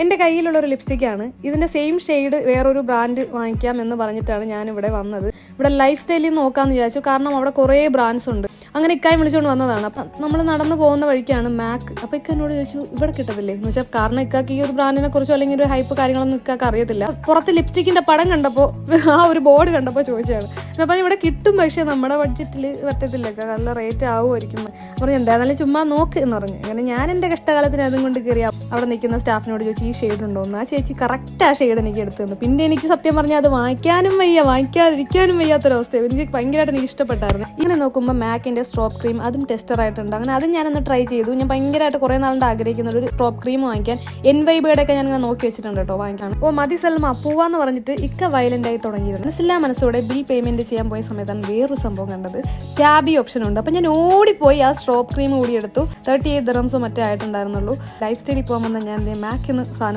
എൻ്റെ കയ്യിലുള്ള ഒരു ലിപ്സ്റ്റിക്കാണ്. ഇതിൻ്റെ സെയിം ഷെയ്ഡ് വേറൊരു ബ്രാൻഡ് വാങ്ങിക്കാം എന്ന് പറഞ്ഞിട്ടാണ് ഞാൻ ഇവിടെ വന്നത്. ഇവിടെ ലൈഫ് സ്റ്റൈലിൽ നോക്കാമെന്ന് വിചാരിച്ചു, കാരണം അവിടെ കുറേ ബ്രാൻഡ്സ് ഉണ്ട്. അങ്ങനെ ഇക്കായി വിളിച്ചുകൊണ്ട് വന്നതാണ്. അപ്പം നമ്മൾ നടന്നു പോകുന്ന വഴിക്കാണ് മാക്ക്. അപ്പോൾ ഇക്ക എന്നോട് ചോദിച്ചു ഇവിടെ കിട്ടത്തില്ലേ എന്ന് വെച്ചാൽ, കാരണം ഇക്കാക്ക് ഈ ഒരു ബ്രാൻഡിനെ കുറിച്ചോ അല്ലെങ്കിൽ ഒരു ഹൈപ്പ് കാര്യങ്ങളൊന്നും ഇക്കാക്ക് അറിയത്തില്ല. പുറത്ത് ലിപ്സ്റ്റിക്കിൻ്റെ പടം കണ്ടപ്പോൾ, ആ ഒരു ബോർഡ് കണ്ടപ്പോൾ ചോദിച്ചതാണ്. അപ്പം ഇവിടെ കിട്ടും, പക്ഷേ നമ്മുടെ ബഡ്ജറ്റിൽ പറ്റത്തില്ല, നല്ല റേറ്റ് ആവുമായിരിക്കും. പറഞ്ഞു എന്തായാലും ചുമ്മാ നോക്ക് എന്ന് പറഞ്ഞു. അങ്ങനെ ഞാൻ എൻ്റെ കഷ്ടകാലത്തിന് അതും കൊണ്ട് കയറി അവിടെ നിൽക്കുന്ന സ്റ്റാഫിനോട് ചോദിച്ചു ഈ ഷെയ്ഡ് ഉണ്ടോ എന്ന്. ആ ചേച്ചി കറക്റ്റ് ആ ഷെയ്ഡ് എനിക്ക് എടുത്തു തന്നു. പിന്നെ എനിക്ക് സത്യം പറഞ്ഞാൽ അത് വാങ്ങിക്കാനും വയ്യ, വാങ്ങിക്കാതിരിക്കാനും വയ്യാത്തൊരവസ്ഥ. എനിക്ക് ഭയങ്കരമായിട്ട് എനിക്ക് ഇഷ്ടപ്പെട്ടായിരുന്നു. ഇങ്ങനെ നോക്കുമ്പോൾ മാക്കിൻ്റെ സ്ട്രോപ്പ് ക്രീം അതും ടെസ്റ്റർ ആയിട്ടുണ്ട്. അങ്ങനെ അതും ഞാനൊന്ന് ട്രൈ ചെയ്തു. ഞാൻ ഭയങ്കരമായിട്ട് കുറേ നാളുകൊണ്ട് ആഗ്രഹിക്കുന്ന ഒരു സ്ട്രോപ്പ് ക്രീം വാങ്ങിക്കാൻ. NYBയുടെ ഒക്കെ ഞാൻ ഇങ്ങനെ നോക്കി വെച്ചിട്ടുണ്ട് കേട്ടോ വാങ്ങിക്കാൻ. മതി സൽമ പോവാന്ന് പറഞ്ഞിട്ട് ഇക്ക വയലന്റ് ആയി തുടങ്ങിയിരുന്നു. മനസ്സില്ലാ മനസ്സോടെ ബിൽ പേയ്മെന്റ് ചെയ്യാൻ പോയ സമയത്താണ് വേറൊരു സംഭവം കണ്ടത്. ടാബി ഓപ്ഷൻ ഉണ്ട്. അപ്പം ഞാൻ ഓടിപ്പോയി ആ സ്ട്രോപ്പ് ക്രീം കൂടി എടുത്തു. 38 ദിറംസോ മറ്റേ ആയിട്ടുണ്ടായിരുന്നുള്ളൂ. ലൈഫ് സ്റ്റൈലിൽ പോകാൻ വന്ന ഞാൻ മാക്കിന്ന് സാധനം